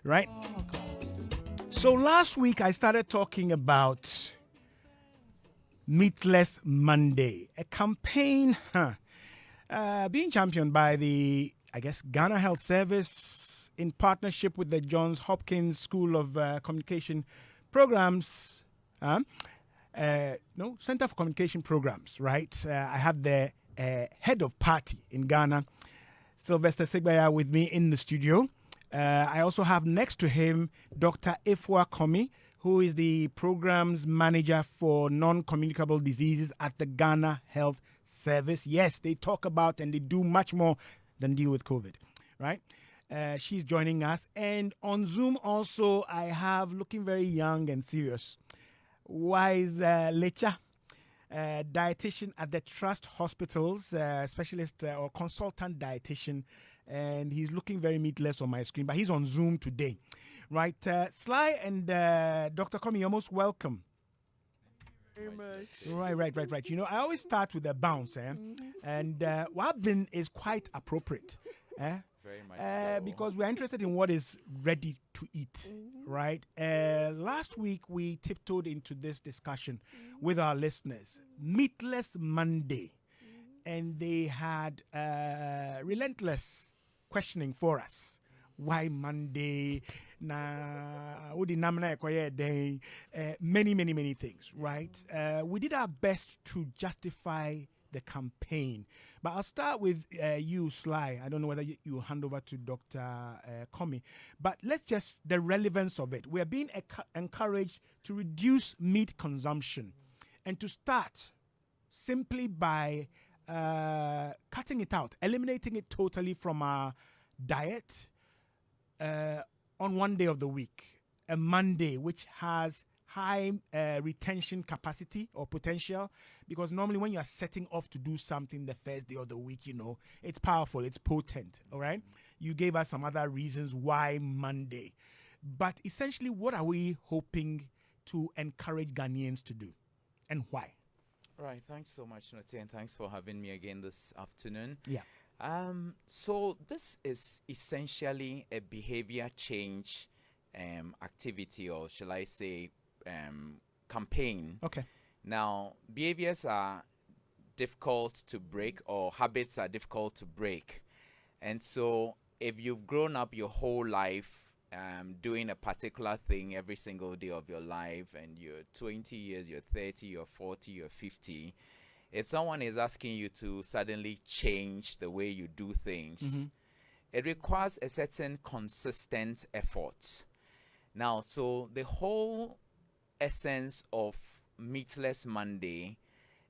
right? So last week I started talking about Meatless Monday, a campaign being championed by the, I guess, Ghana Health Service in partnership with the Johns Hopkins School of Communication Programs. No, Center for Communication Programs, right? I have the head of party in Ghana, Sylvester Segbaya, with me in the studio. I also have next to him Dr. Efua Komi, who is the programs manager for non-communicable diseases at the Ghana Health Service. Yes, they talk about and they do much more than deal with COVID, right? She's joining us. And on Zoom also, I have, looking very young and serious, Wise Lecha, dietitian at the Trust Hospitals, specialist or consultant dietitian, and he's looking very meatless on my screen, but he's on Zoom today, right? Sly and Dr. Komi, you're most welcome. Very much. Right. You know, I always start with a bounce, and what been is quite appropriate, Very much so. because we're interested in what is ready to eat, right? Last week we tiptoed into this discussion with our listeners, Meatless Monday, and they had relentless questioning for us. Why Monday? Many things, right? We did our best to justify the campaign. But I'll start with you, Sly. I don't know whether you hand over to Dr. Komi. But let's just, the relevance of it. We are being encouraged to reduce meat consumption and to start simply by cutting it out, eliminating it totally from our diet on one day of the week, a Monday, which has high retention capacity or potential, because normally when you are setting off to do something the first day of the week, you know, it's powerful, it's potent, all right? You gave us some other reasons why Monday. But essentially, what are we hoping to encourage Ghanaians to do and why? Right. Thanks so much, Nortey, and thanks for having me again this afternoon. Yeah. So this is essentially a behavior change activity, or shall I say, campaign. Okay. Now, behaviors are difficult to break, or habits are difficult to break. And so if you've grown up your whole life doing a particular thing every single day of your life, and you're 20 years, you're 30, you're 40, you're 50, if someone is asking you to suddenly change the way you do things, it requires a certain consistent effort. Now, so the whole essence of Meatless Monday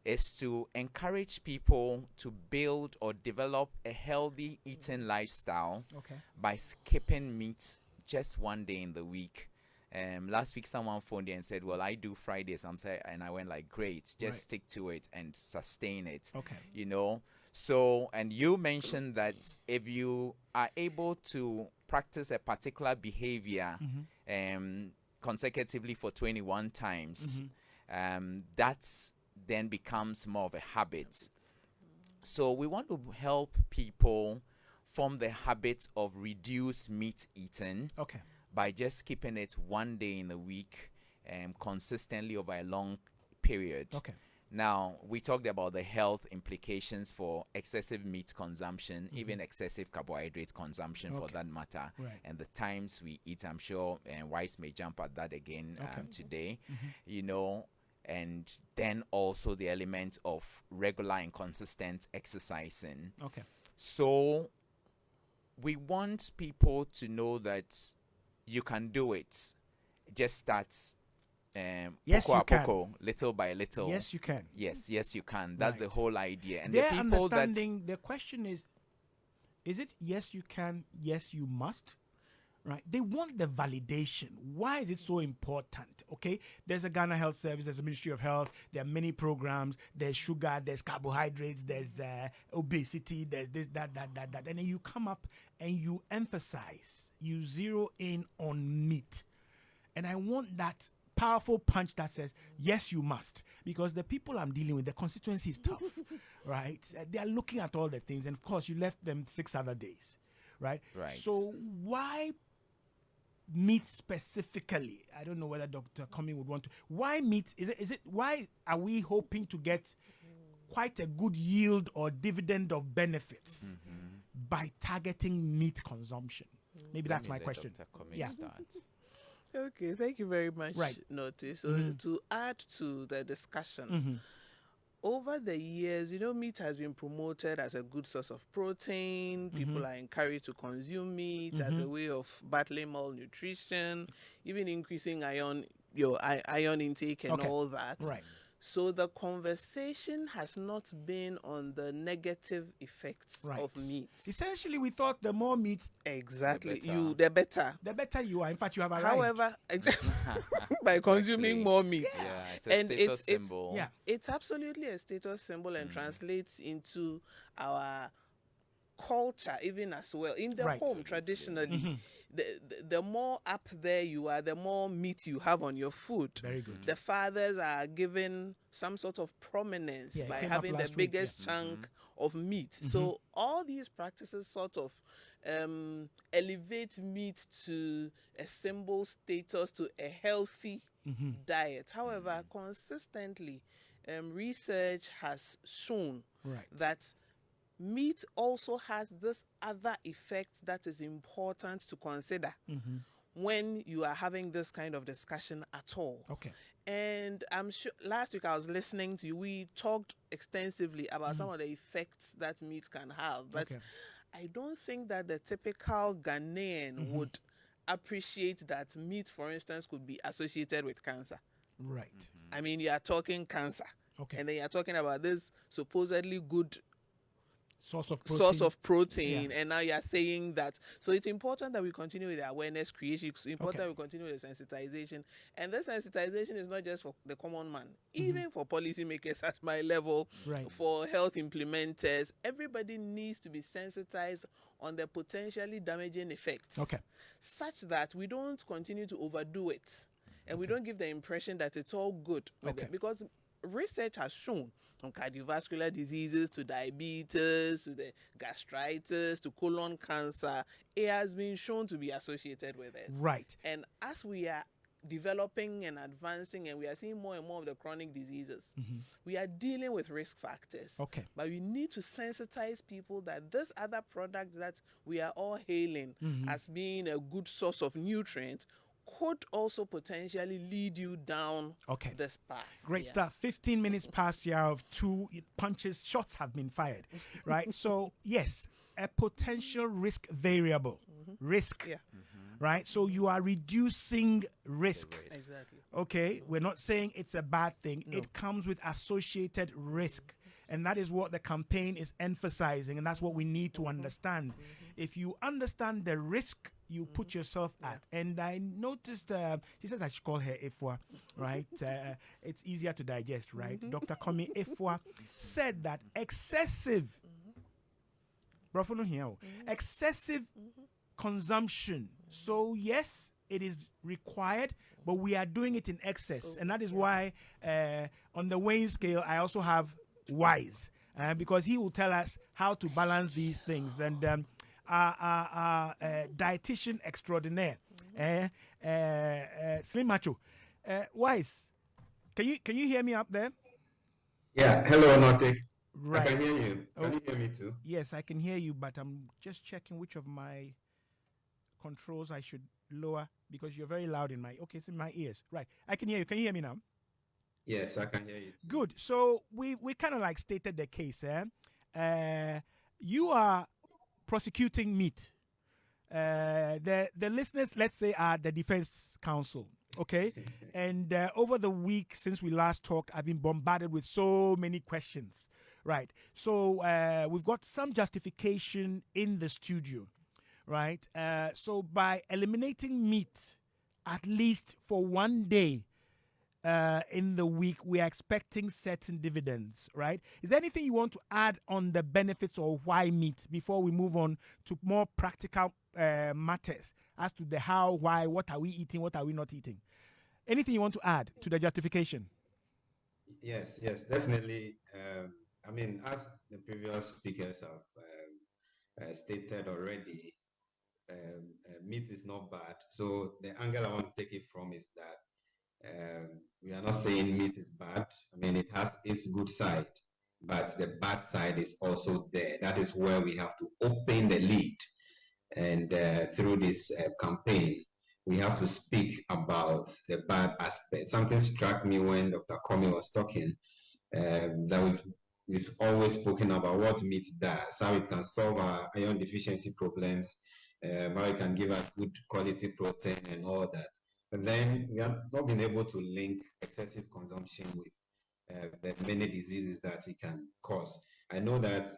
is to encourage people to build or develop a healthy eating lifestyle by skipping meat just one day in the week. Last week someone phoned in and said, well, I do Fridays. And I went like, great, just stick to it and sustain it. Okay. You know, so, and you mentioned that if you are able to practice a particular behavior consecutively for 21 times, that's then becomes more of a habit. So we want to help people form the habit of reduced meat eating by just keeping it one day in the week consistently over a long period. Now, we talked about the health implications for excessive meat consumption, even excessive carbohydrate consumption for that matter, and the times we eat. I'm sure Wise may jump at that again today, you know, and then also the element of regular and consistent exercising. So we want people to know that you can do it. Just start Yes, poco you a can. poco, little by little. Yes, you can. Yes, you can. That's the whole idea. And Their the people that understanding, the question is it yes, you can, yes, you must? Right? They want the validation. Why is it so important? Okay, there's a Ghana Health Service, there's a Ministry of Health, there are many programs, there's sugar, there's carbohydrates, there's obesity, there's this, that. And then you come up and you emphasize, you zero in on meat. And I want that powerful punch that says, yes, you must. Because the people I'm dealing with, the constituency is tough, right? They are looking at all the things. And of course, you left them 6 other days, right? Right. So why meat specifically? I don't know whether Dr. Coming would want to. Why meat? Is it why are we hoping to get quite a good yield or dividend of benefits by targeting meat consumption? Maybe Let that's me my let question. Dr. Coming Yeah. start. Okay, thank you very much, Right. Nortey. So to add to the discussion, over the years, meat has been promoted as a good source of protein. People are encouraged to consume meat as a way of battling malnutrition, even increasing iron intake and Okay. all that. Right. So the conversation has not been on the negative effects Right. of meat. Essentially, we thought the more meat, Exactly. better. The better. the better you are. In fact, you have arrived. However, by consuming Exactly. more meat. Yeah, it's a And status it's symbol. Yeah. It's absolutely a status symbol and translates into our culture even as well. In the Right. home, traditionally, the more up there you are, the more meat you have on your food. Very good. The fathers are given some sort of prominence Yeah, it by came up having the last week, biggest chunk of meat. So all these practices sort of elevate meat to a symbol status, to a healthy diet. However, consistently, research has shown Right. that meat also has this other effect that is important to consider when you are having this kind of discussion at all. Okay. And I'm sure last week I was listening to you. We talked extensively about some of the effects that meat can have, but Okay. I don't think that the typical Ghanaian would appreciate that meat, for instance, could be associated with cancer. Right. I mean, you are talking cancer, Okay. and then you are talking about this supposedly good Source of protein. source of protein, Yeah. and now you are saying that. So it's important that we continue with the awareness creation. It's important Okay. that we continue with the sensitization, and this sensitization is not just for the common man, even for policymakers at my level, Right. for health implementers. Everybody needs to be sensitized on the potentially damaging effects, Okay. such that we don't continue to overdo it, and we don't give the impression that it's all good with Okay. it, because research has shown from cardiovascular diseases to diabetes to the gastritis to colon cancer, it has been shown to be associated with it. Right. And as we are developing and advancing and we are seeing more and more of the chronic diseases, we are dealing with risk factors. Okay. But we need to sensitize people that this other product that we are all hailing as being a good source of nutrient could also potentially lead you down Okay. this path. Great Yeah. stuff. 15 minutes past the hour of two punches, shots have been fired. Right? So, yes, a potential risk variable. Risk. Yeah. Right? So you are reducing risk. risk. Exactly. Okay? We're not saying it's a bad thing. It comes with associated risk. And that is what the campaign is emphasizing. And that's what we need to understand. If you understand the risk you put yourself at. And I noticed, she says I should call her Ifwa, right? It's easier to digest, right? Dr. Komi Ifwa said that excessive, excessive consumption. So, yes, it is required, but we are doing it in excess. And that is why on the weighing scale, I also have wise, because he will tell us how to balance these things. And our dietitian extraordinaire, Slim Macho, wise. Can you hear me up there? Yeah, hello, Nortey. I Right. can hear you. Can you hear me too? Yes, I can hear you, but I'm just checking which of my controls I should lower because you're very loud in my. Okay, it's in my ears. Right. I can hear you. Can you hear me now? Yes, I can hear you too. Good. So we kind of like stated the case. You are prosecuting meat. The listeners, let's say, are the defense counsel. Okay. And over the week since we last talked, I've been bombarded with so many questions. Right. So we've got some justification in the studio. Right. So by eliminating meat, at least for one day in the week, we are expecting certain dividends, right? Is there anything you want to add on the benefits or why meat before we move on to more practical matters as to the how, why, what are we eating, what are we not eating? Anything you want to add to the justification? Yes, definitely. I mean, as the previous speakers have stated already, meat is not bad. So the angle I want to take it from is that we are not saying meat is bad. I mean, it has its good side, but the bad side is also there. That is where we have to open the lid. And through this campaign, we have to speak about the bad aspect. Something struck me when Dr. Comey was talking, that we've always spoken about what meat does, how it can solve our iron deficiency problems, how it can give us good quality protein and all that. But then we have not been able to link excessive consumption with the many diseases that it can cause. I know that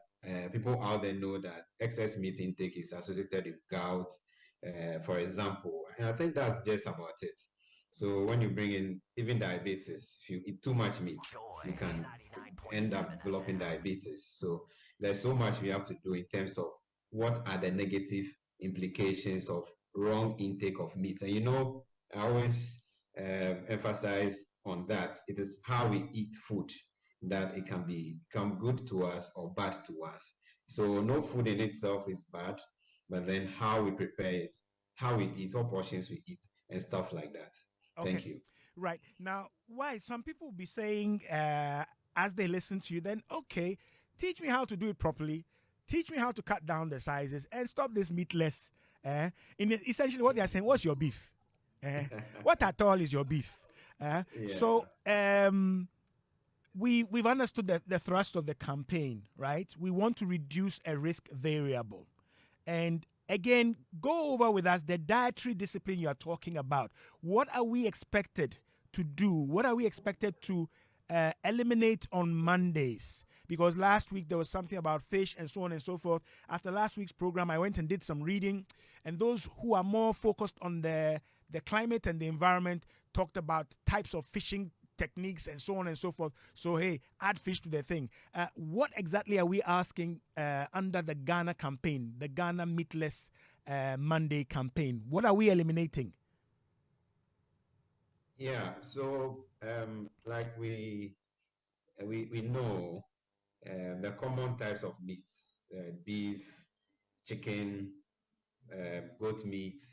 people out there know that excess meat intake is associated with gout, for example, and I think that's just about it. So when you bring in even diabetes, if you eat too much meat, you can end up developing diabetes. So there's so much we have to do in terms of what are the negative implications of wrong intake of meat. And I always emphasize on that. It is how we eat food that it can become good to us or bad to us. So no food in itself is bad, but then how we prepare it, how we eat, what portions we eat, and stuff like that. Okay. Thank you. Right. Now, why some people will be saying as they listen to you, then, okay, teach me how to do it properly. Teach me how to cut down the sizes and stop this meatless. Essentially, what they are saying, what's your beef? What at all is your beef? Yeah. So we've understood the thrust of the campaign, right? We want to reduce a risk variable. And again, go over with us the dietary discipline you are talking about. What are we expected to do? What are we expected to eliminate on Mondays? Because last week there was something about fish and so on and so forth. After last week's program, I went and did some reading, and those who are more focused on the climate and the environment talked about types of fishing techniques and so on and so forth. So, hey, add fish to the thing. What exactly are we asking under the Ghana campaign, the Ghana Meatless Monday campaign? What are we eliminating? Yeah, so like we know the common types of meats, beef, chicken, goat meat.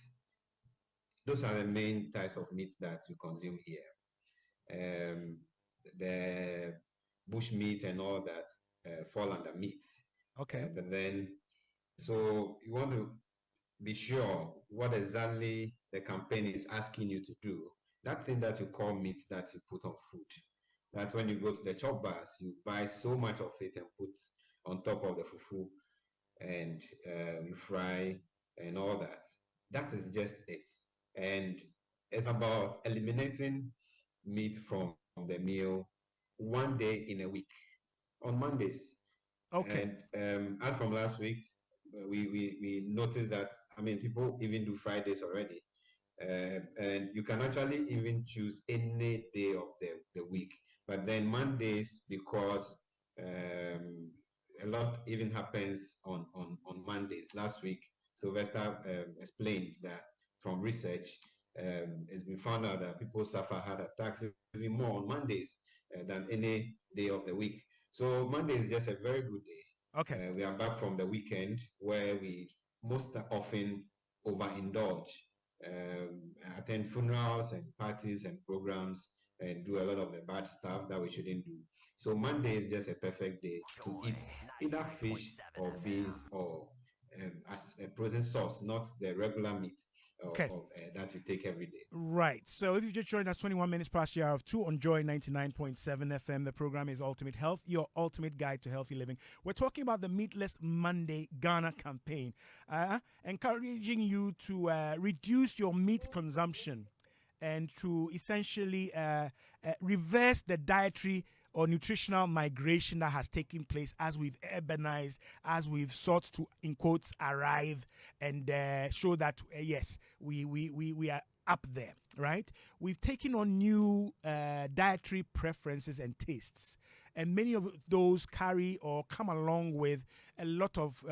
Those are the main types of meat that we consume here. The bush meat and all that fall under meat. Okay. But then, so you want to be sure what exactly the campaign is asking you to do. That thing that you call meat that you put on food. That when you go to the chop bars, you buy so much of it and put on top of the fufu and you fry and all that. That is just it. And it's about eliminating meat from the meal one day in a week on Mondays. Okay. And as from last week, we noticed that, I mean, people even do Fridays already. And you can actually even choose any day of the week. But then Mondays, because a lot even happens on Mondays. Last week, Sylvester explained that from research, it's been found out that people suffer heart attacks even more on Mondays than any day of the week. So Monday is just a very good day. Okay. We are back from the weekend where we most often overindulge, attend funerals and parties and programs and do a lot of the bad stuff that we shouldn't do. So Monday is just a perfect day to eat either fish or beans or as a protein source, not the regular meat Okay. that you take every day. Right. So if you just joined us 21 minutes past the hour of 2 on Joy 99.7 FM, the program is Ultimate Health, your ultimate guide to healthy living. We're talking about the Meatless Monday Ghana campaign, encouraging you to reduce your meat consumption and to essentially reverse the dietary or nutritional migration that has taken place as we've urbanized, as we've sought to, in quotes, arrive and show that, yes, we are up there, right? We've taken on new dietary preferences and tastes. And many of those carry or come along with a lot of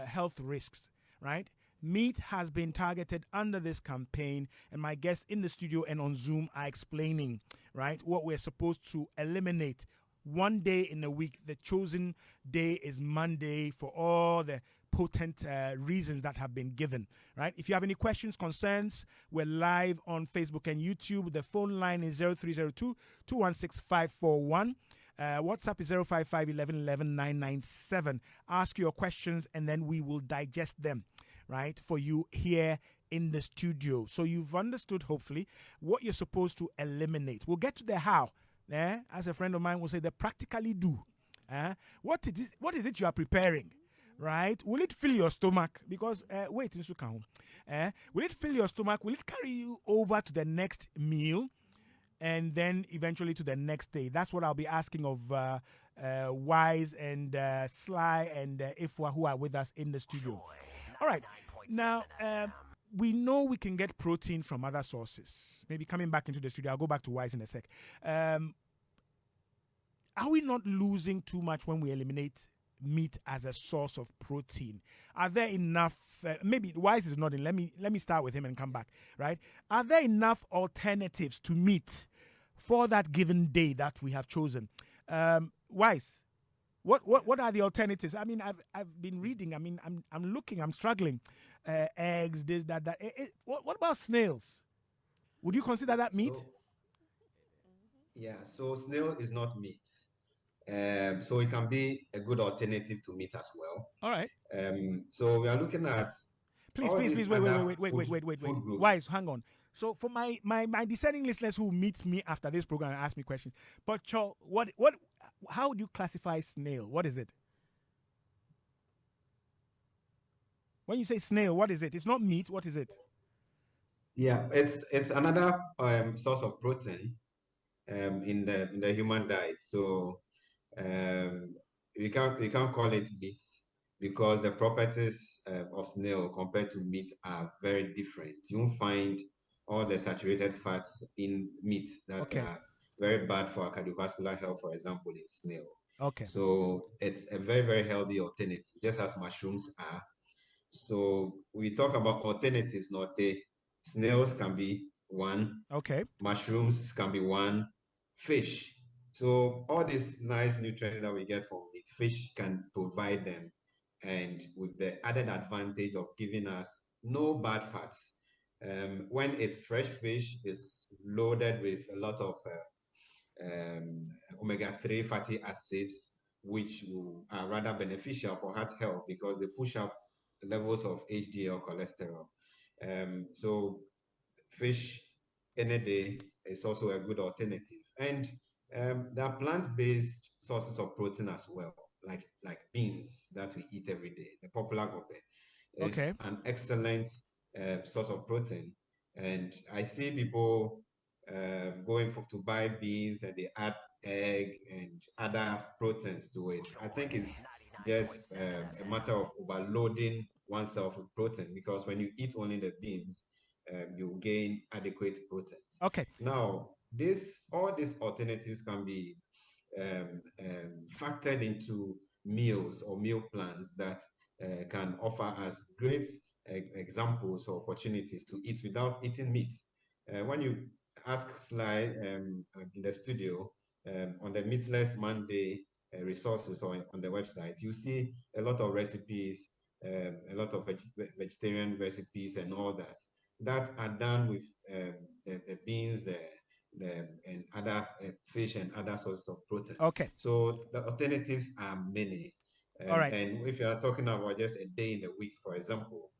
health risks, right? Meat has been targeted under this campaign, and my guests in the studio and on Zoom are explaining, right, what we're supposed to eliminate. One day in a week, the chosen day is Monday for all the potent reasons that have been given, right? If you have any questions, concerns, we're live on Facebook and YouTube. The phone line is 0302 216 541. WhatsApp is 055 11 997. Ask your questions and then we will digest them, right, for you here in the studio. So you've understood, hopefully, what you're supposed to eliminate. We'll get to the how. As a friend of mine will say, the practically do. What is it you are preparing? Right? Will it fill your stomach? Because, will it fill your stomach? Will it carry you over to the next meal? And then eventually to the next day. That's what I'll be asking of Wise and Sly and Ifwa, who are with us in the studio. All right. Now, we know we can get protein from other sources. Maybe coming back into the studio, I'll go back to Wise in a sec. Are we not losing too much when we eliminate meat as a source of protein? Are there enough? Maybe Wise is nodding. Let me start with him and come back. Right? Are there enough alternatives to meat for that given day that we have chosen? Wise, what are the alternatives? I mean, I've been reading. I mean, I'm looking. I'm struggling. Eggs, this, that. What about snails? Would you consider that meat? So snail is not meat. So it can be a good alternative to meat as well. All right. So we are looking at. Please, wait. Wise, hang on. So for my discerning listeners who meet me after this program and ask me questions, but Cho, how do you classify snail? What is it? When you say snail, what is it? It's not meat. What is it? Yeah, it's another source of protein in the human diet. So we can't call it meat because the properties of snail compared to meat are very different. You won't find all the saturated fats in meat that are very bad for cardiovascular health, for example, in snail. Okay. So it's a very, very healthy alternative, just as mushrooms are. So we talk about alternatives, Nortey. Snails can be one. Okay. Mushrooms can be one. Fish. So all these nice nutrients that we get from meat, fish can provide them. And with the added advantage of giving us no bad fats. When it's fresh fish, it's loaded with a lot of omega-3 fatty acids, which are rather beneficial for heart health because they push up levels of HDL cholesterol. So fish any day is also a good alternative. And there are plant-based sources of protein as well, like beans that we eat every day. The popular gobe is an excellent source of protein. And I see people going to buy beans and they add egg and other proteins to it. I think it's just a matter of overloading oneself with protein because when you eat only the beans, you gain adequate proteins. Okay. Now, all these alternatives can be factored into meals or meal plans that can offer us great examples or opportunities to eat without eating meat. When you ask Sly in the studio on the Meatless Monday resources or on the website, you see a lot of recipes, a lot of vegetarian recipes and all that are done with the beans, and other fish and other sources of protein. Okay. So the alternatives are many. All right. And if you are talking about just a day in the week, for example,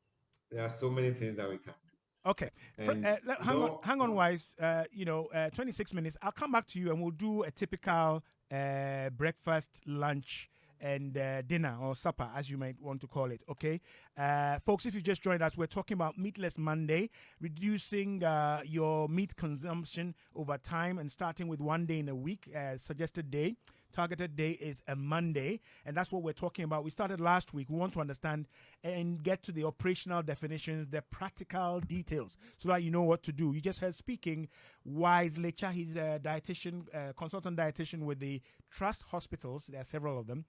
there are so many things that we can do. Okay. Hang on, Wise. 26 minutes. I'll come back to you and we'll do a typical breakfast, lunch, and dinner or supper, as you might want to call it. Okay, folks, if you just joined us, we're talking about Meatless Monday, reducing your meat consumption over time and starting with one day in a week. Suggested day, targeted day is a Monday, and that's what we're talking about. We started last week. We want to understand and get to the operational definitions, the practical details, so that you know what to do. You just heard speaking Wise Lecha. He's a dietitian, consultant dietitian with the Trust Hospitals. There are several of them.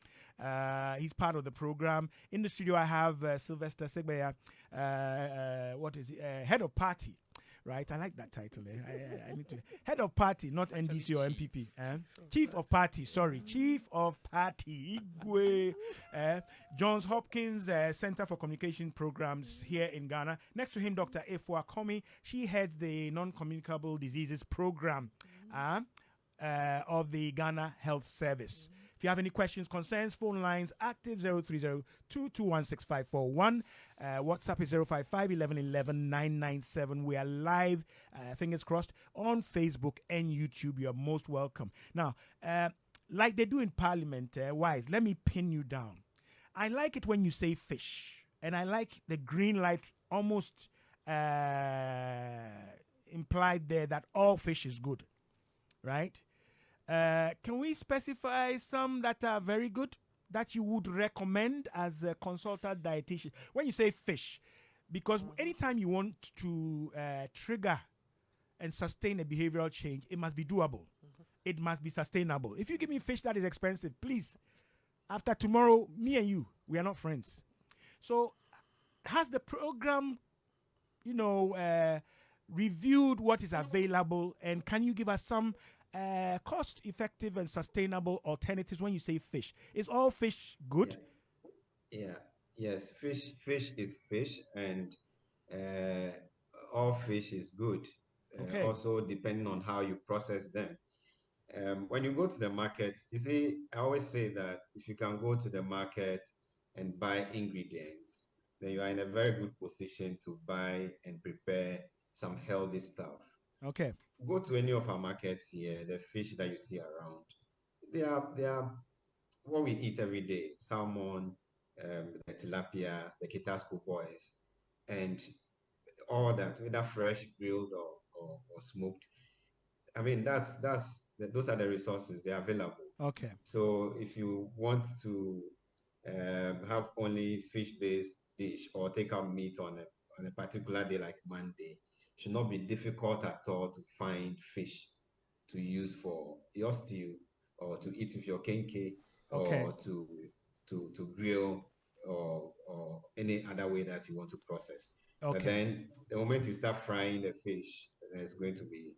He's part of the program. In the studio, I have Sylvester Segbeya, head of party, right? I like that title. I need to head of party, not NDC or chief. MPP. Chief of party. Sorry, chief of party. Igwe. Johns Hopkins Center for Communication Programs here in Ghana. Next to him, Dr. Efua Komi. She heads the Non-Communicable Diseases Program of the Ghana Health Service. If you have any questions, concerns, phone lines active 030-221-6541. WhatsApp is 055-1111-997. We are live, fingers crossed, on Facebook and YouTube. You are most welcome. Now, like they do in Parliament, Wise, let me pin you down. I like it when you say fish, and I like the green light almost implied there that all fish is good, right? Can we specify some that are very good that you would recommend as a consultant dietitian? When you say fish, because anytime you want to trigger and sustain a behavioral change, it must be doable. It must be sustainable. If you give me fish that is expensive, please, after tomorrow, me and you, we are not friends. So has the program, reviewed what is available, and can you give us some cost-effective and sustainable alternatives when you say fish? Is all fish good? Yes. Fish is fish, and all fish is good. Okay. Also, depending on how you process them. When you go to the market, you see, I always say that if you can go to the market and buy ingredients, then you are in a very good position to buy and prepare some healthy stuff. Okay. Go to any of our markets here, the fish that you see around, they are what we eat every day: salmon, the tilapia, the kitasco boys, and all that, whether fresh, grilled, or smoked. I mean, those are the resources, they are available. Okay. So if you want to have only fish-based dish or take out meat on a particular day like Monday, it should not be difficult at all to find fish to use for your stew, or to eat with your kenke, Okay. or to grill, or any other way that you want to process. Okay. But then the moment you start frying the fish, there's going to be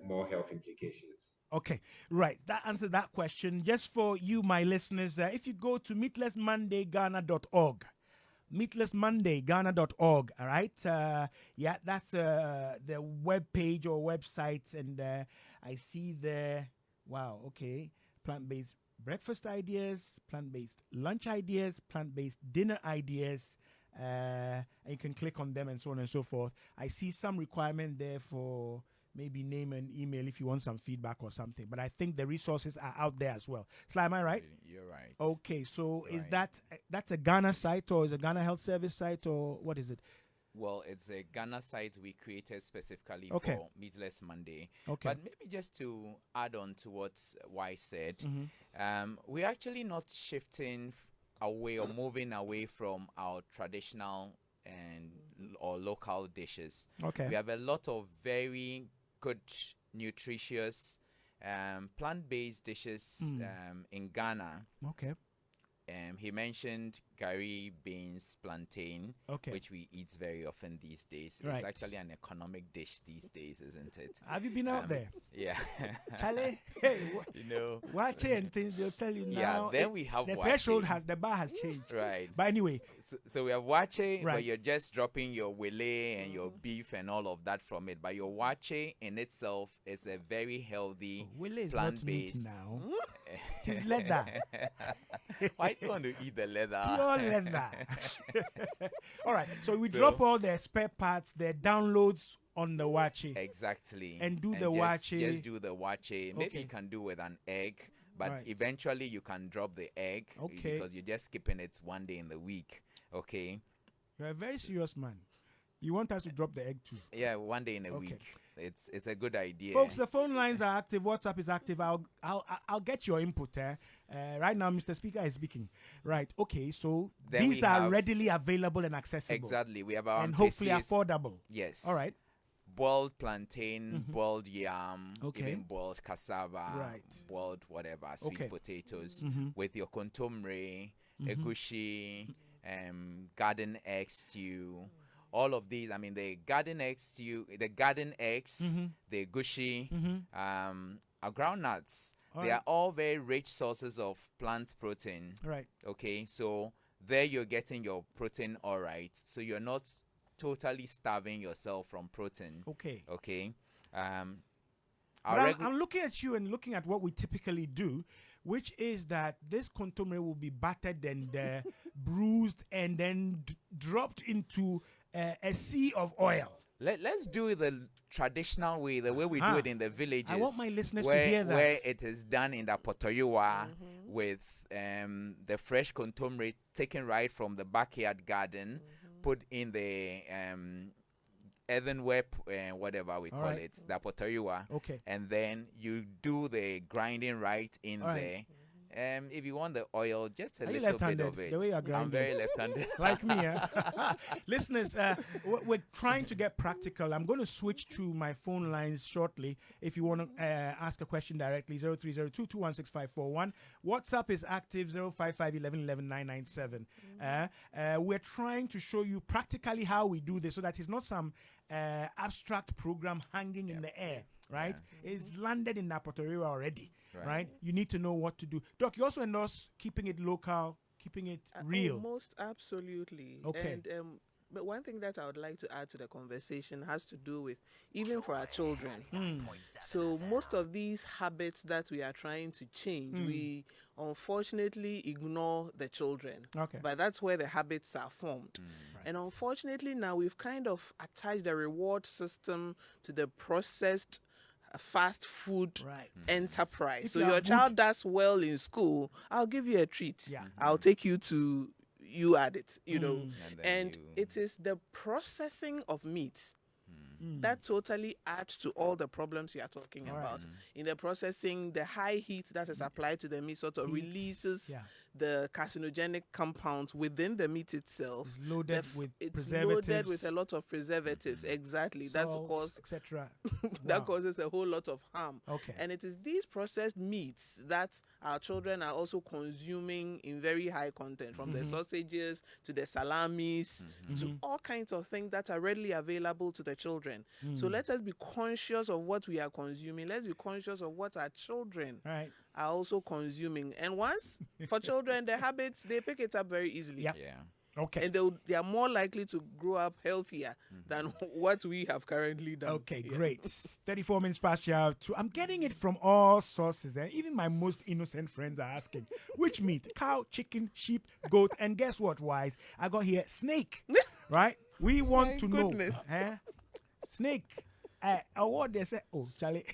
more health implications. Okay, right. That answered that question. Just for you, my listeners, if you go to meatlessmondayghana.org, meatlessmondayghana.org, all right? That's the web page or website, and I see there, wow, okay, plant-based breakfast ideas, plant-based lunch ideas, plant-based dinner ideas, and you can click on them and so on and so forth. I see some requirement there for maybe name and email if you want some feedback or something. But I think the resources are out there as well. Sly, am I right? You're right. Okay, so You're is right. that's a Ghana site, or is a Ghana Health Service site, or what is it? Well, it's a Ghana site we created specifically Okay. for Meatless Monday. Okay. But maybe just to add on to what Y said, Mm-hmm. we're actually not shifting away or moving away from our traditional or local dishes. Okay. We have a lot of very good, nutritious, plant-based dishes in Ghana. Okay. He mentioned curry, beans, plantain, Okay. which we eat very often these days. Right. It's actually an economic dish these days, isn't it? Have you been out there? Yeah. Charlie, hey, You know. watch it and things they'll tell you now. Yeah, then we have the wache. threshold the bar has changed. Right. But anyway, So we have wache, Right. but you're just dropping your wele and your beef and all of that from it. But your wache in itself is a very healthy Willie is not meat plant-based. now. It is leather. Why do you want to eat the leather? Pure leather. All right. So we So- drop all the spare parts, the downloads on the wachi. Exactly. And do the just, wache. Just do the wache. Maybe Okay. you can do with an egg, but Right. eventually you can drop the egg Okay. because you're just skipping it one day in the week. Okay. You're a very serious man. You want us to drop the egg too. Yeah, one day in a Okay. week. It's a good idea. Folks, the phone lines are active. WhatsApp is active. I'll get your input. Right now, Mr. Speaker is speaking. Right. Okay. So Then these we are have- readily available and accessible. Exactly. We have our And hopefully places- affordable. Yes. All right. Boiled plantain, boiled yam, Okay. even boiled cassava, Right. boiled whatever, sweet Okay. potatoes Mhm. with your kontomire, egusi, garden egg stew, all of these, I mean, the garden eggs, the gushy, our groundnuts, they are all very rich sources of plant protein. Right. Okay, so there you're getting your protein all right. So you're not totally starving yourself from protein. Okay. Okay. But I'm looking at you and looking at what we typically do, which is that this contomere will be battered and bruised and then dropped into a sea of oil. Let's do it the traditional way, the way we do it in the villages. I want my listeners to where, hear that. Where it is done in the potoyua with the fresh contomere taken right from the backyard garden, put in the earthenware, whatever we call it, the potoyua. Okay. And then you do the grinding right in there. If you want the oil, just a little bit of it. The way you're grinding. I'm very left-handed. Like me, Listeners, we're trying to get practical. I'm going to switch to my phone lines shortly. If you want to ask a question directly, 0302216541. WhatsApp is active, 05511119997. We're trying to show you practically how we do this so that it's not some abstract program hanging in the air, right? Yeah. It's landed in Napotoriwa already. Right. You need to know what to do. Doc, you also endorse keeping it local, keeping it real. Most absolutely. Okay. And but one thing that I would like to add to the conversation has to do with even for our children. So most of these habits that we are trying to change, we unfortunately ignore the children. Okay. But that's where the habits are formed. And unfortunately now we've kind of attached the reward system to the processed fast food enterprise. So your child does well in school, I'll give you a treat. I'll take you to at it, you know. And it is the processing of meat that totally adds to all the problems we are talking about. In the processing, the high heat that is applied to the meat sort of releases the carcinogenic compounds within the meat itself. It's loaded with preservatives. Loaded with a lot of preservatives. Exactly. Salts, that's cause etc. that causes a whole lot of harm. Okay. And it is these processed meats that our children are also consuming in very high content, from the sausages to the salamis to all kinds of things that are readily available to the children. So let us be conscious of what we are consuming. Let's be conscious of what our children are also consuming. And once, for children, the habits, they pick it up very easily. Yeah. Okay. And they are more likely to grow up healthier than what we have currently done. Okay, great. 34 minutes past your 2. I'm getting it from all sources. And even my most innocent friends are asking, which meat? Cow, chicken, sheep, goat. And guess what, Wise? I got here snake. Right? We want to know. Snake. What they say? Oh, Charlie.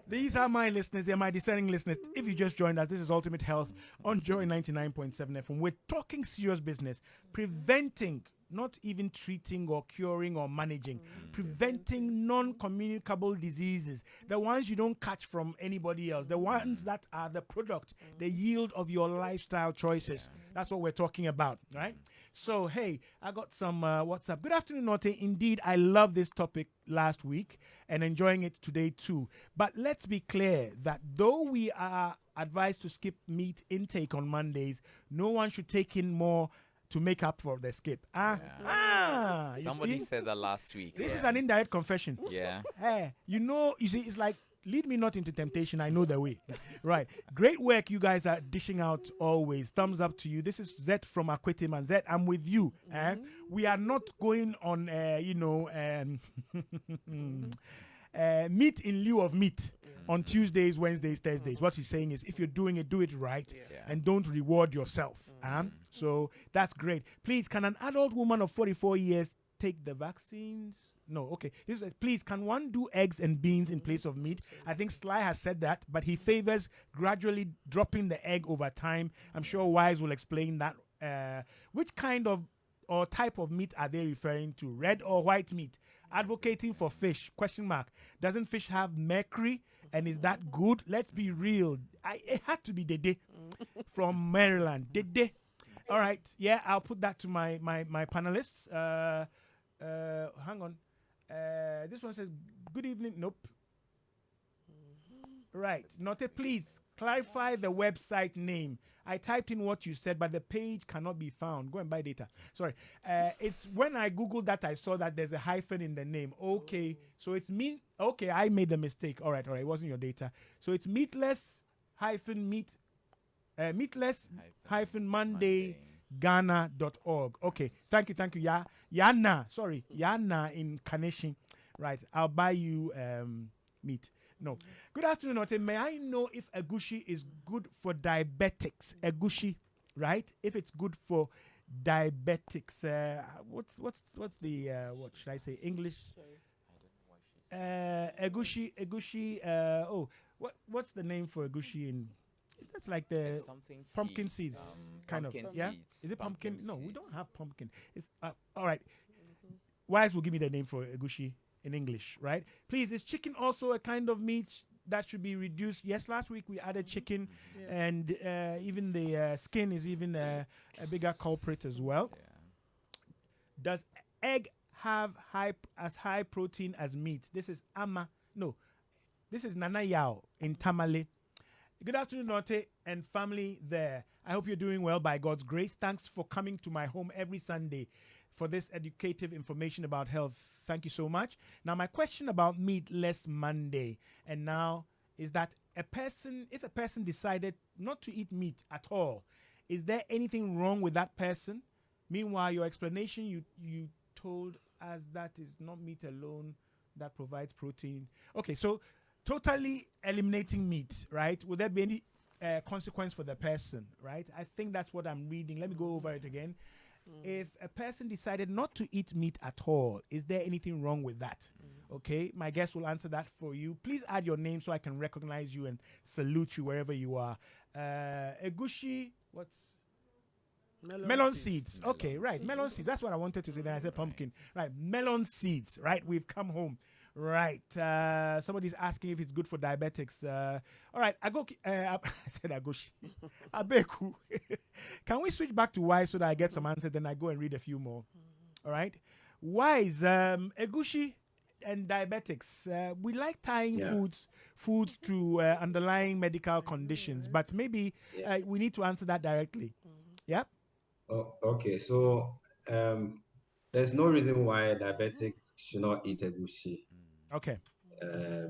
These are my listeners. They're my discerning listeners. If you just joined us, this is Ultimate Health on Joy 99.7 FM. We're talking serious business, preventing, not even treating or curing or managing, preventing non-communicable diseases, the ones you don't catch from anybody else, the ones that are the product, the yield of your lifestyle choices. That's what we're talking about, right? So, hey, I got some WhatsApp. Good afternoon, Nortey. Indeed, I love this topic last week and enjoying it today too. But let's be clear that though we are advised to skip meat intake on Mondays, no one should take in more to make up for the skip. Somebody said that last week. This is an indirect confession. Yeah. You see, it's like, lead me not into temptation, I know the way. Right. Great work you guys are dishing out always. Thumbs up to you. This is Z from Akwetim, and Z, I'm with you. We are not going on, meat in lieu of meat on Tuesdays, Wednesdays, Thursdays. What he's saying is, if you're doing it, do it right and don't reward yourself. So that's great. Please, can an adult woman of 44 years take the vaccines? No, okay. Please, can one do eggs and beans in place of meat? I think Sly has said that, but he favors gradually dropping the egg over time. I'm sure Wise will explain that. Which kind of or type of meat are they referring to? Red or white meat? Advocating for fish, ? Doesn't fish have mercury? And is that good? Let's be real. It had to be Dede from Maryland. Dede. All right. Yeah, I'll put that to my panelists. Hang on. This one says, good evening. Nope. Right. Note, please clarify the website name. I typed in what you said, but the page cannot be found. Go and buy data. Sorry. It's when I Googled that I saw that there's a hyphen in the name. Okay. So it's me. Okay, I made the mistake. All right. It wasn't your data. So it's meatless hyphen meat meatless hyphen Monday Ghana.org. Okay. Thank you. Yana. Sorry. Yana in Kaneshi. Right. I'll buy you meat. No. Good afternoon, Ote. May I know if egusi is good for diabetics? Egusi, right? If it's good for diabetics, what's the what should I say? English? Egusi. What's the name for egusi in? That's like the It's something pumpkin seeds, kind of. Yeah. Seeds. Is it pumpkin? No, we seeds. don't have pumpkin. It's all right. Wise will give me the name for egusi in English, right? Please, is chicken also a kind of meat that should be reduced? Yes, last week we added chicken, and even the skin is even a bigger culprit as well. Yeah. Does egg have high protein as meat? This is Ama. No, this is Nana Yao in Tamale. Good afternoon, Norte and family there. I hope you're doing well by God's grace. Thanks for coming to my home every Sunday for this educative information about health. Thank you so much. Now, my question about Meatless Monday and now is that if a person decided not to eat meat at all, is there anything wrong with that person? Meanwhile, your explanation, you told us that is not meat alone that provides protein. Okay, so totally eliminating meat, right? Would there be any consequence for the person, right? I think that's what I'm reading. Let me go over it again. If a person decided not to eat meat at all, is there anything wrong with that? Okay, my guest will answer that for you. Please add your name so I can recognize you and salute you wherever you are. Egusi, what's melon seeds. Okay, right. Melon seeds. That's what I wanted to say. Then I said pumpkin. Right. Melon seeds. Right. We've come home. Right. Somebody's asking if it's good for diabetics. All right. I said Agoshi. Abeku. Can we switch back to why so that I get some answers? Then I go and read a few more. All right. Why is Egushi and diabetics? We like tying foods to underlying medical conditions, but maybe we need to answer that directly. Yep. Oh, okay. So there's no reason why diabetic should not eat egusi. Okay.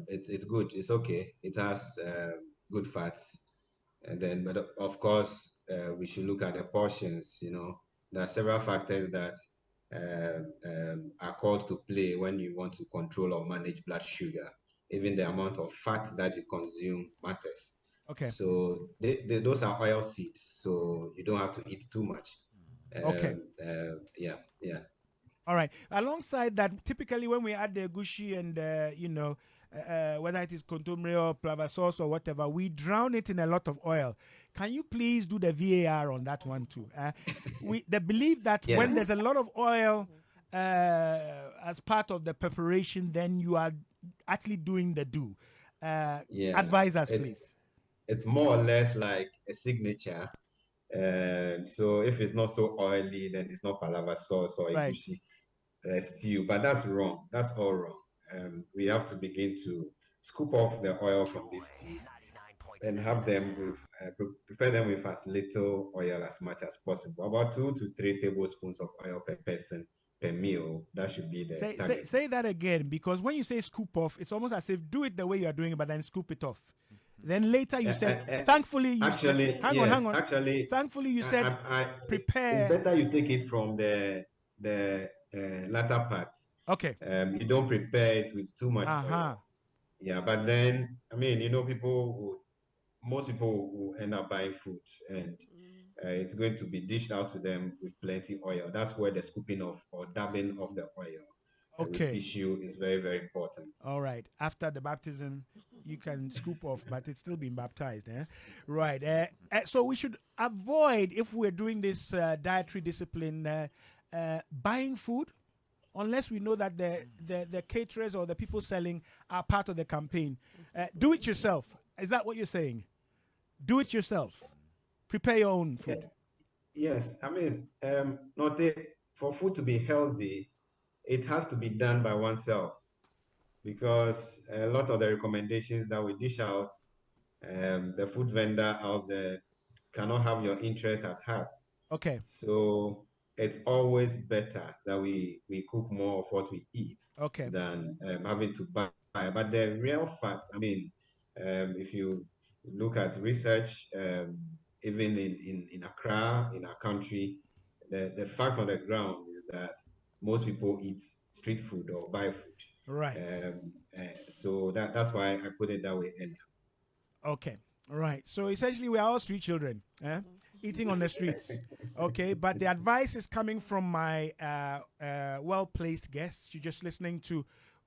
It's good. It's okay. It has good fats, and then, but of course, we should look at the portions. There are several factors that are called to play when you want to control or manage blood sugar. Even the amount of fat that you consume matters. Okay. So those are oil seeds, so you don't have to eat too much. Okay. Yeah. All right. Alongside that, typically when we add the gushi and whether it is contomere or plava sauce or whatever, we drown it in a lot of oil. Can you please do the VAR on that one too? They believe that when there's a lot of oil as part of the preparation, then you are actually doing the do. Advise us, please. It's more or less like a signature. So if it's not so oily, then it's not palava sauce or egusi stew. But that's wrong. That's all wrong. We have to begin to scoop off the oil from these stews and have them with prepare them with as little oil as much as possible. About 2 to 3 tablespoons of oil per person per meal. That should be the target. Say that again, because when you say scoop off, it's almost as if do it the way you are doing it, but then scoop it off. Then later you said, thankfully you actually, said, hang on. Actually, thankfully you said, prepare. It's better you take it from the latter part. Okay. You don't prepare it with too much oil. Yeah, but then, most people will end up buying food and it's going to be dished out to them with plenty oil. That's where the scooping of or dabbing of the oil with tissue is very, very important. All right. After the baptism, you can scoop off, but it's still being baptized. Right. So we should avoid, if we're doing this dietary discipline, buying food, unless we know that the caterers or the people selling are part of the campaign. Do it yourself. Is that what you're saying? Do it yourself. Prepare your own food. Yes. For food to be healthy, it has to be done by oneself, because a lot of the recommendations that we dish out The food vendor out there cannot have your interest at heart. Okay. So it's always better that we cook more of what we eat Okay. than having to buy. But the real fact, I mean, if you look at research, even in Accra, in our country, the fact on the ground is that most people eat street food or buy food. Right. So that's why I put it that way earlier. Okay. Right. So essentially, we are all street children, eating on the streets. Okay. But the advice is coming from my well-placed guest. You're just listening to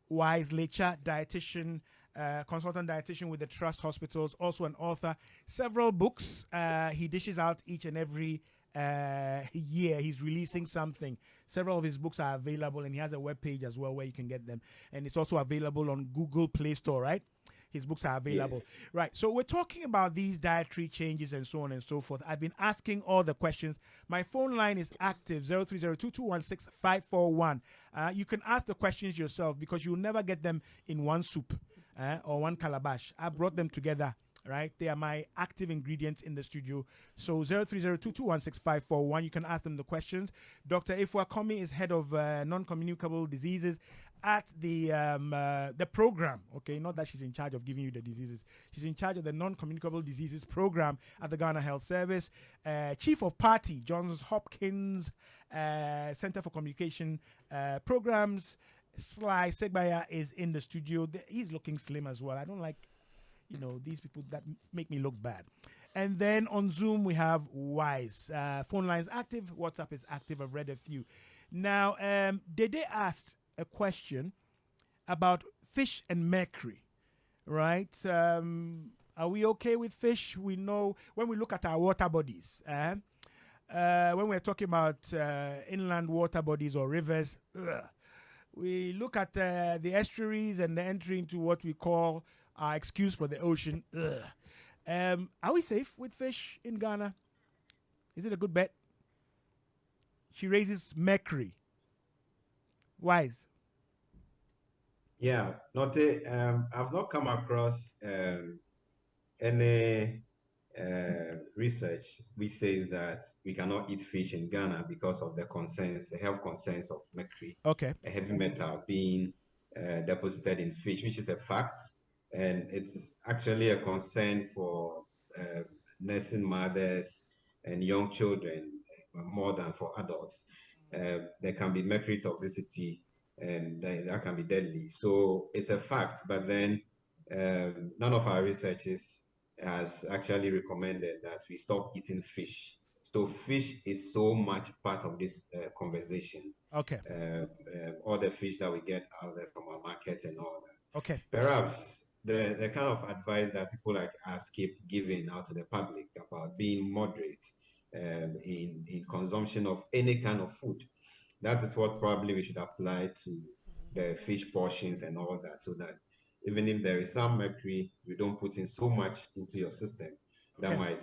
Wise Lecha, dietitian, consultant dietitian with the Trust Hospitals, also an author. Several books he dishes out each and every year. He's releasing something. Several of his books are available, and he has a webpage as well where you can get them. And it's also available on Google Play Store, right? His books are available. Yes. Right. So we're talking about these dietary changes and so on and so forth. I've been asking all the questions. My phone line is active, 0302216541. You can ask the questions yourself because you'll never get them in one soup or one calabash. I brought them together. Right, they are my active ingredients in the studio. So 0302216541. You can ask them the questions. Dr. Ifua Komi is head of non-communicable diseases at the program. Okay, not that she's in charge of giving you the diseases. She's in charge of the non-communicable diseases program at the Ghana Health Service. Chief of Party, Johns Hopkins Center for Communication Programs. Sly Segbaya is in the studio. He's looking slim as well. I don't like these people that make me look bad. And then on Zoom, we have Wise. Phone lines active. WhatsApp is active. I've read a few. Now, Dede asked a question about fish and mercury, right? Are we okay with fish? We know when we look at our water bodies, when we're talking about inland water bodies or rivers, we look at the estuaries and the entry into what we call excuse for the ocean. Are we safe with fish in Ghana? Is it a good bet? She raises mercury. Wise. Yeah, Nortey, I've not come across any research which says that we cannot eat fish in Ghana because of the health concerns of mercury, Okay. a heavy metal being deposited in fish, which is a fact. And it's actually a concern for nursing mothers and young children more than for adults. There can be mercury toxicity and that can be deadly. So it's a fact, but then none of our researchers has actually recommended that we stop eating fish. So fish is so much part of this conversation. Okay. All the fish that we get out there from our market and all that. Okay. Perhaps the kind of advice that people like us keep giving out to the public about being moderate in consumption of any kind of food. That is what probably we should apply to the fish portions and all that, so that even if there is some mercury, you don't put in so much into your system that might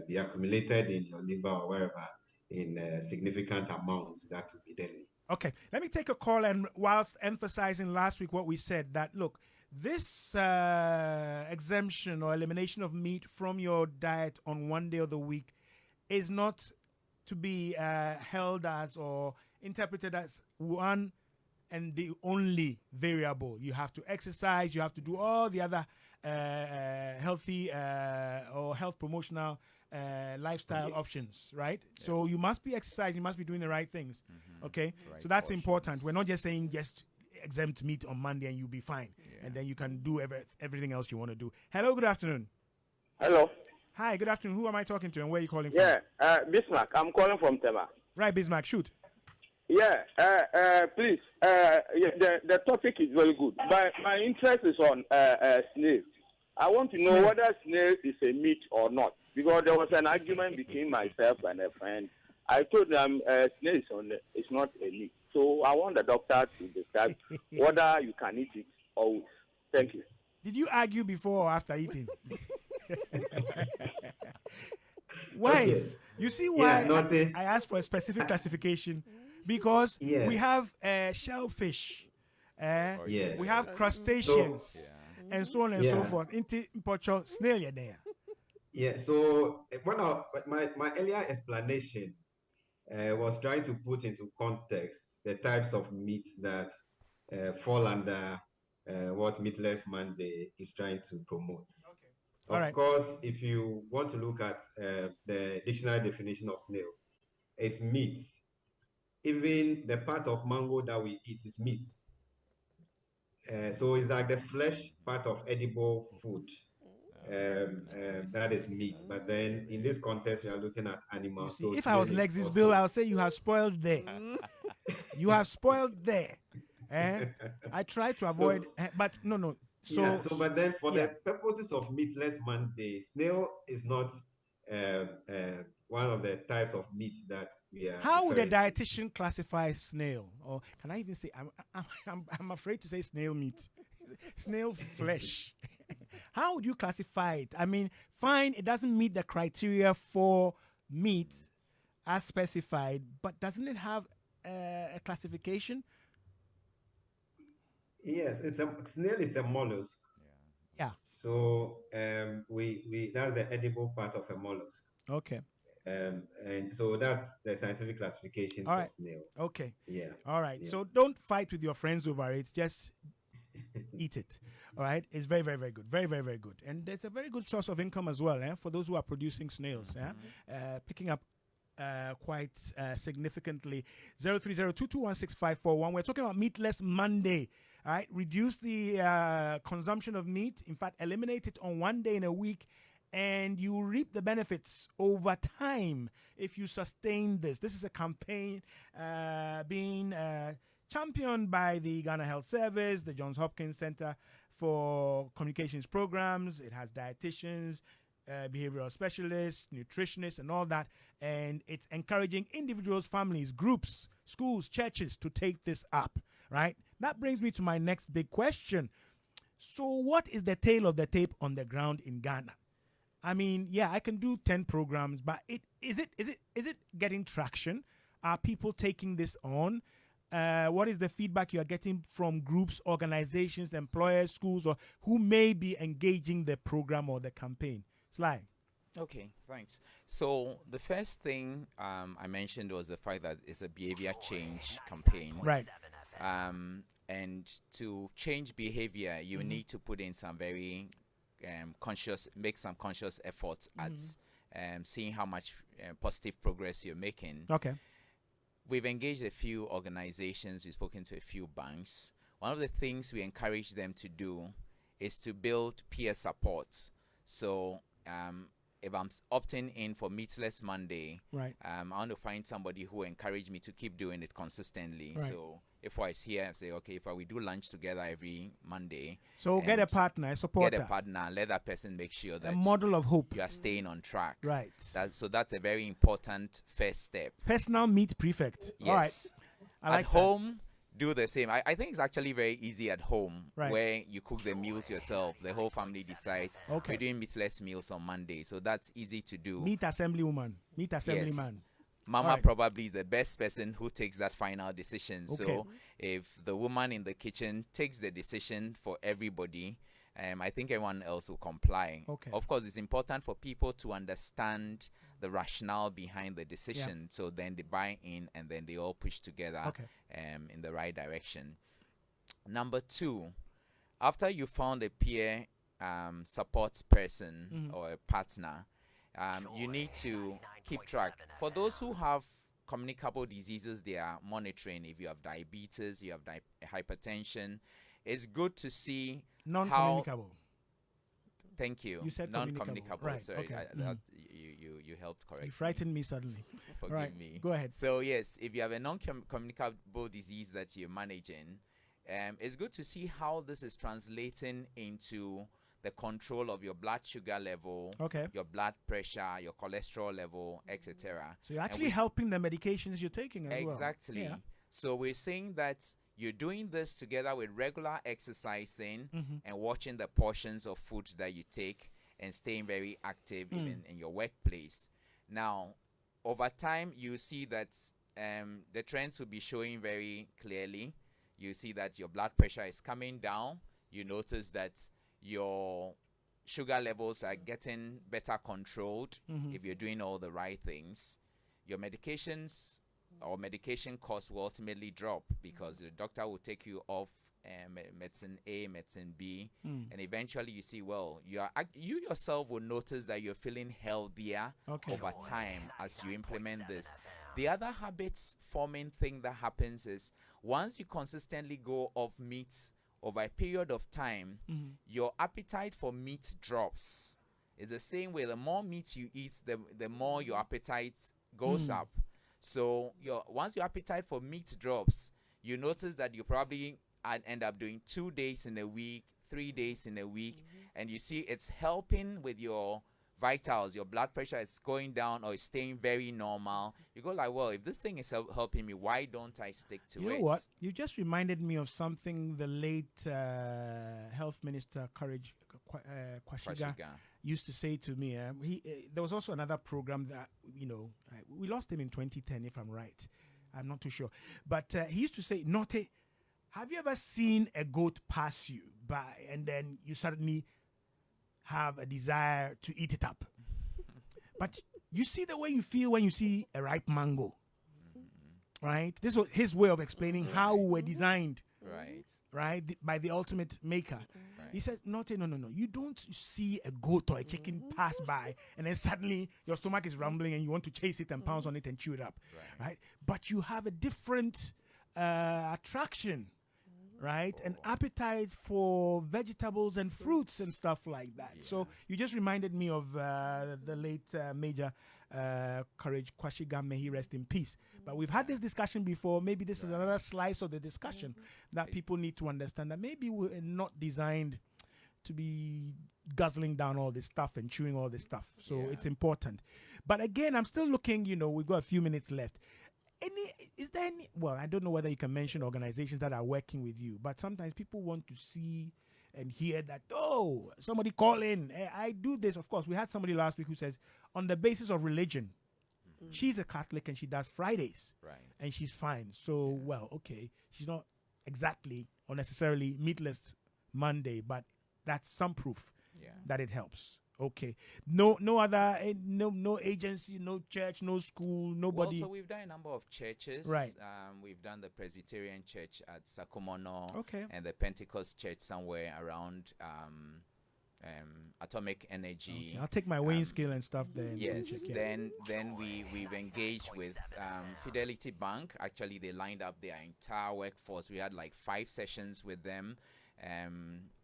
be accumulated in your liver or wherever in significant amounts that would be deadly. Okay, let me take a call, and whilst emphasizing last week what we said, that look, this exemption or elimination of meat from your diet on one day of the week is not to be held as or interpreted as one and the only variable. You have to exercise, you have to do all the other healthy or health promotional lifestyle options, right? Yeah. So you must be exercising, you must be doing the right things, okay? Right, so that's important. We're not just saying just exempt meat on Monday and you'll be fine, and then you can do everything else you want to do. Hello, good afternoon. Hello. Hi, good afternoon. Who am I talking to and where are you calling from? Yeah, Bismarck. I'm calling from Tema. Right, Bismarck, shoot. Yeah, please. The topic is very good. My interest is on snail. I want to know whether snail is a meat or not, because there was an argument between myself and a friend. I told them snail is not a meat. So I want the doctor to discuss whether you can eat it or. Thank you. Did you argue before or after eating? Why? Okay. You see why I asked for a specific classification? Because we have shellfish, we have crustaceans, and so on and so forth. Inti pocho snail ya there. Yeah, so my earlier explanation was trying to put into context the types of meat that fall under what Meatless Monday is trying to promote. Okay. Of course, if you want to look at the dictionary definition of snail, it's meat. Even the part of mango that we eat is meat. So it's like the flesh part of edible food. That is meat. But then in this context, we are looking at animals. So if I was Lexis Bill, I'll say you have spoiled there. You have spoiled there. I try to avoid, but no. But then for the purposes of Meatless Monday, snail is not one of the types of meat that we are. How would a dietitian classify snail? Or can I even say, I'm afraid to say snail meat, snail flesh. How would you classify it? I mean, fine, it doesn't meet the criteria for meat as specified, but doesn't it have a classification? Yes, snail is a mollusk. Yeah. So we that's the edible part of a mollusk. Okay. And so that's the scientific classification for snail. Okay. Yeah. All right. Yeah. So don't fight with your friends over it. Just eat it. All right. It's very, very, very good. Very, very, very good. And it's a very good source of income as well, for those who are producing snails. Picking up quite significantly. 03022165541. We're talking about Meatless Monday. All right. Reduce the consumption of meat. In fact, eliminate it on one day in a week. And you reap the benefits over time if you sustain this. This is a campaign being championed by the Ghana Health Service, the Johns Hopkins Center for Communications Programs. It has dietitians, behavioral specialists, nutritionists, and all that. And it's encouraging individuals, families, groups, schools, churches to take this up, right? That brings me to my next big question. So what is the tail of the tape on the ground in Ghana? I mean, I can do 10 programs, but is it getting traction? Are people taking this on? What is the feedback you are getting from groups, organizations, employers, schools, or who may be engaging the program or the campaign? Sly. Okay, thanks. So the first thing I mentioned was the fact that it's a behavior change campaign. Right. And to change behavior, you need to put in some very make some conscious efforts at seeing how much positive progress you're making. Okay. We've engaged a few organizations. We've spoken to a few banks. One of the things we encourage them to do is to build peer support. So if I'm opting in for Meatless Monday, right, I want to find somebody who will encourage me to keep doing it consistently. Right. So if I was here and say, okay, if we do lunch together every Monday. So get a partner, a supporter. Get a partner, let that person make sure that a model of hope. You are staying on track. Right. So that's a very important first step. Personal meat prefect. Yes. All right. I like at home, do the same. I think it's actually very easy at home, right, where you cook the meals yourself. The whole family decides. Okay. We're doing meatless meals on Monday, so that's easy to do. Meat assembly woman, meat assembly man. Mama probably is the best person who takes that final decision. Okay. So if the woman in the kitchen takes the decision for everybody, I think everyone else will comply. Okay. Of course, it's important for people to understand the rationale behind the decision. Yeah. So then they buy in and then they all push together in the right direction. Number 2, after you found a peer support person or a partner, you need to keep track. For those who have communicable diseases, they are monitoring. If you have diabetes, you have hypertension, it's good to see non-communicable. Thank you. You said non-communicable. Right. Sorry, okay. You helped correct. You frightened me suddenly. Forgive me. Go ahead. So yes, if you have a non-communicable disease that you're managing, it's good to see how this is translating into the control of your blood sugar level, your blood pressure, your cholesterol level, etc. So you're actually helping the medications you're taking as well. Exactly. Yeah. So we're saying that you're doing this together with regular exercising and watching the portions of food that you take and staying very active even in your workplace. Now, over time, you see that the trends will be showing very clearly. You see that your blood pressure is coming down. You notice that your sugar levels are getting better controlled if you're doing all the right things. Your medications or medication costs will ultimately drop because the doctor will take you off medicine A, medicine B, and eventually you see, well, you yourself will notice that you're feeling healthier over time as you implement this. The other habits forming thing that happens is once you consistently go off meat over a period of time, your appetite for meat drops. It's the same way. The more meat you eat, the more your appetite goes up. So once your appetite for meat drops, you notice that you probably end up doing 2 days in a week, 3 days in a week, and you see it's helping with your vitals. Your blood pressure is going down or is staying very normal. You go like, well, if this thing is helping me, why don't I stick to it? You know what? You just reminded me of something the late health minister Courage Kwashiga used to say to me. There was also another program that, we lost him in 2010, if I'm right. I'm not too sure. But he used to say, Nortey, have you ever seen a goat pass you by and then you suddenly have a desire to eat it up? But you see the way you feel when you see a ripe mango, right? This was his way of explaining how we were designed, right, by the ultimate maker. He said, no. You don't see a goat or a chicken pass by and then suddenly your stomach is rumbling and you want to chase it and pounce on it and chew it up, right? But you have a different attraction, right? An appetite for vegetables and fruits and stuff like that. So you just reminded me of the late Major Courage Kwashiga, may he rest in peace. But we've had this discussion before. Maybe this is another slice of the discussion that people need to understand, that maybe we're not designed to be guzzling down all this stuff and chewing all this stuff. So it's important. But again, I'm still looking, we've got a few minutes left. Is there any, well, I don't know whether you can mention organizations that are working with you, but sometimes people want to see and hear that, oh, somebody call in. I do this. Of course, we had somebody last week who says, on the basis of religion, she's a Catholic and she does Fridays. Right. And she's fine. So, well, okay. She's not exactly or necessarily Meatless Monday, but that's some proof that it helps. Okay. No other, no agency, no church, no school, nobody. Well, so we've done a number of churches. Right. We've done the Presbyterian Church at Sakumono. Okay. And the Pentecost Church somewhere around Atomic Energy. Okay. I'll take my weighing scale and stuff there. Yes. Then we've engaged with Fidelity Bank. Actually, they lined up their entire workforce. We had like 5 sessions with them.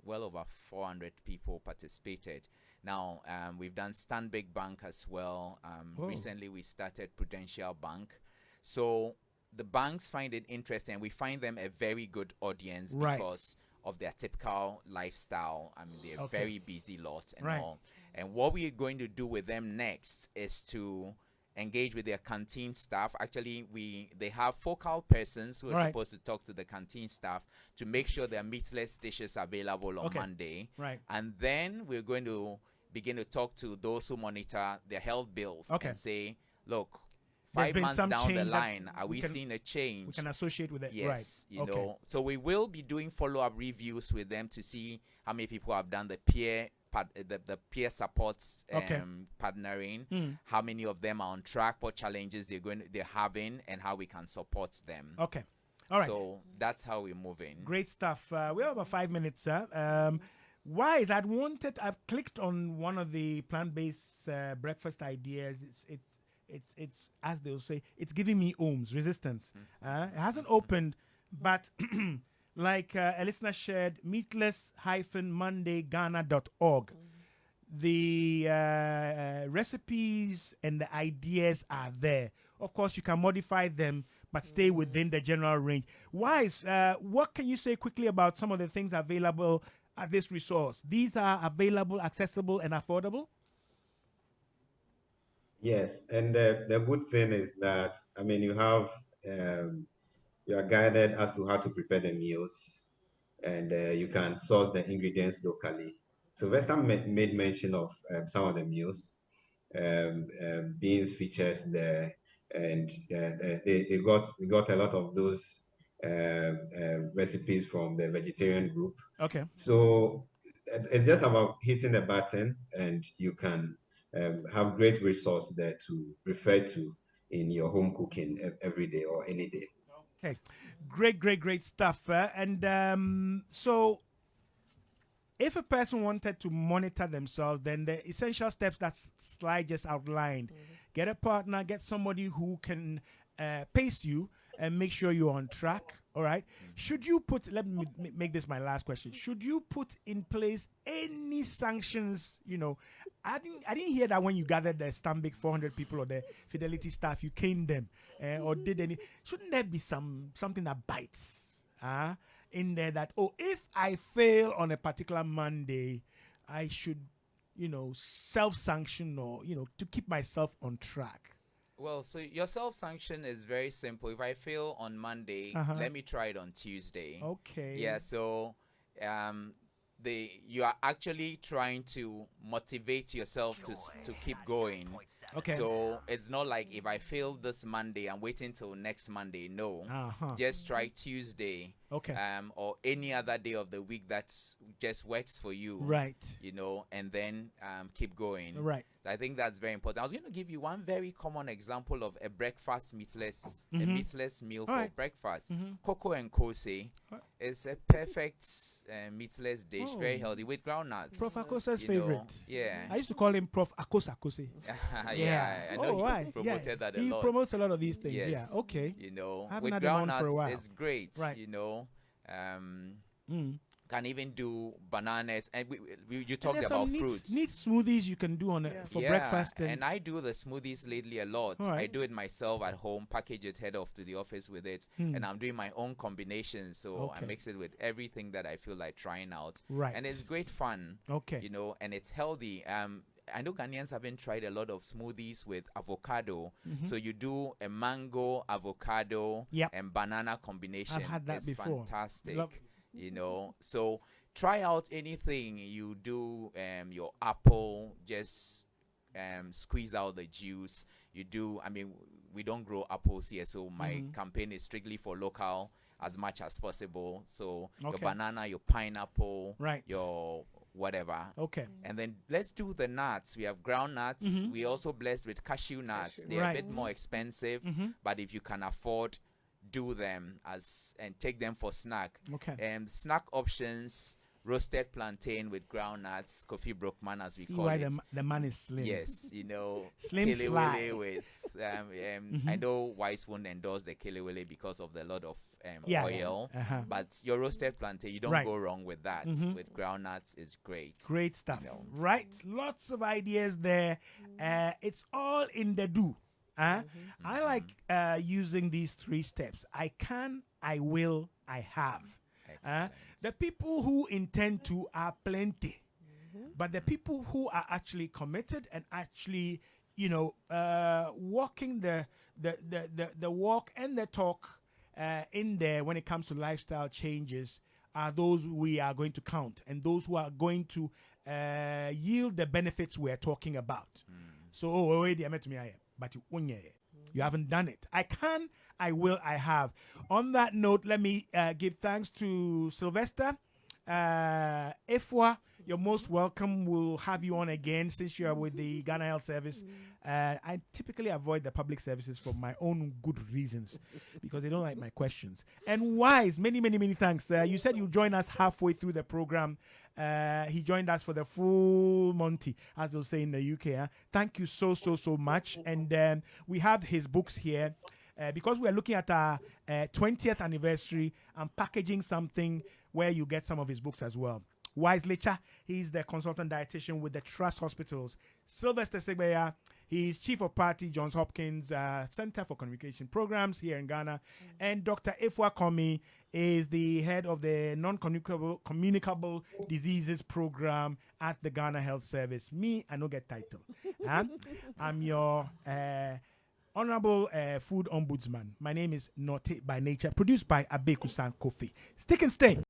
Well over 400 people participated. Now, we've done Stanbic Bank as well. Recently, we started Prudential Bank. So the banks find it interesting. We find them a very good audience because of their typical lifestyle. I mean, they're a very busy lot and all. And what we're going to do with them next is to engage with their canteen staff. Actually, they have focal persons who are supposed to talk to the canteen staff to make sure their meatless dishes are available on Monday. Right. And then we're going to begin to talk to those who monitor their health bills and say, look, 5 months down the line, are we seeing a change? We can associate with it. Yes, you know. So we will be doing follow-up reviews with them to see how many people have done the peer supports partnering, how many of them are on track, what challenges they're having, and how we can support them. Okay. All right. So that's how we're moving. Great stuff. We have about 5 minutes, sir. Wise, I've clicked on one of the plant-based breakfast ideas. It's as they'll say, it's giving me resistance. It hasn't opened, but like a listener shared, meatless-mondayghana.org. The recipes and the ideas are there. Of course, you can modify them, but stay within the general range. Wise, what can you say quickly about some of the things available at this resource? These are available, accessible, and affordable? Yes, and the good thing is that, I mean, you are guided as to how to prepare the meals, and you can source the ingredients locally. Sylvester made mention of some of the meals. Beans features there, and they got a lot of those recipes from the vegetarian group. Okay. So it's just about hitting the button, and you can have great resource there to refer to in your home cooking every day or any day. Okay, great stuff. And so, if a person wanted to monitor themselves, then the essential steps that Sly just outlined: get a partner, get somebody who can pace you and make sure you're on track. All right. Should you put? Let me make this my last question. Should you put in place any sanctions? I didn't hear that when you gathered the Stambik 400 people or the Fidelity staff, you caned them or did any. Shouldn't there be something that bites? In there that, if I fail on a particular Monday, I should, self-sanction or, to keep myself on track. Well, so your self-sanction is very simple. If I fail on Monday, let me try it on Tuesday. Okay. Yeah, so you are actually trying to motivate yourself to keep going. Okay. So it's not like if I fail this Monday, I'm waiting till next Monday. No. Just try Tuesday. Okay. Or any other day of the week that just works for you. Right. And then keep going. Right. I think that's very important. I was going to give you one very common example of a breakfast meatless, a meatless meal for breakfast. Cocoa and kose is a perfect meatless dish, very healthy with groundnuts. Prof Akosa's favorite. Yeah. I used to call him Prof Akosa Akose. Yeah. I know he promoted that a lot. He promotes a lot of these things. Yes. Yeah. Okay. With groundnuts, it's great. Right. Can even do bananas, and you talked about fruits. Neat smoothies you can do for breakfast. And I do the smoothies lately a lot. Right. I do it myself at home, package it, head off to the office with it, and I'm doing my own combinations. So I mix it with everything that I feel like trying out. Right. And it's great fun. Okay. And it's healthy. I know Ghanaians haven't tried a lot of smoothies with avocado. So you do a mango, avocado, and banana combination. I've had that it's before. Fantastic. So try out anything you do. Your apple, just squeeze out the juice. We don't grow apples here, so my campaign is strictly for local as much as possible. So your banana, your pineapple, your whatever. Okay. And then let's do the nuts. We have ground nuts. We're also blessed with cashew nuts. They're a bit more expensive, but if you can afford, do them and take them for snack. Okay. Snack options: roasted plantain with ground nuts, coffee brookman as we call why it. The man is slim. Yes, Slim Sly. with I know Wise won't endorse the kelewele because of the lot of oil, but your roasted plantain, you don't go wrong with that. With ground nuts is great. Great stuff. Right? Lots of ideas there. It's all in the do. I like using these 3 steps. I can, I will, I have. The people who intend to are plenty, but the people who are actually committed and actually, walking the walk and the talk in there when it comes to lifestyle changes are those we are going to count, and those who are going to yield the benefits we're talking about. So, but you haven't done it. I can, I will, I have. On that note, let me give thanks to Sylvester. Ifwa, you're most welcome. We'll have you on again since you're with the Ghana Health Service. I typically avoid the public services for my own good reasons because they don't like my questions. And Wise, many thanks. You said you join us halfway through the program. He joined us for the full Monty, as they'll say in the UK. Thank you so much. And we have his books here. Because we are looking at our 20th anniversary, I'm packaging something where you get some of his books as well. Wise Lecha, he's the consultant dietitian with the Trust Hospitals. Sylvester Segbeya, he's chief of party, Johns Hopkins Center for Communication Programs here in Ghana. And Dr. Ifwa Komi is the head of the Non-Communicable Diseases Program at the Ghana Health Service. Me, I don't get title. I'm your Honorable Food Ombudsman. My name is Nortey by nature, produced by Abekusan Kofi. Stick and stay.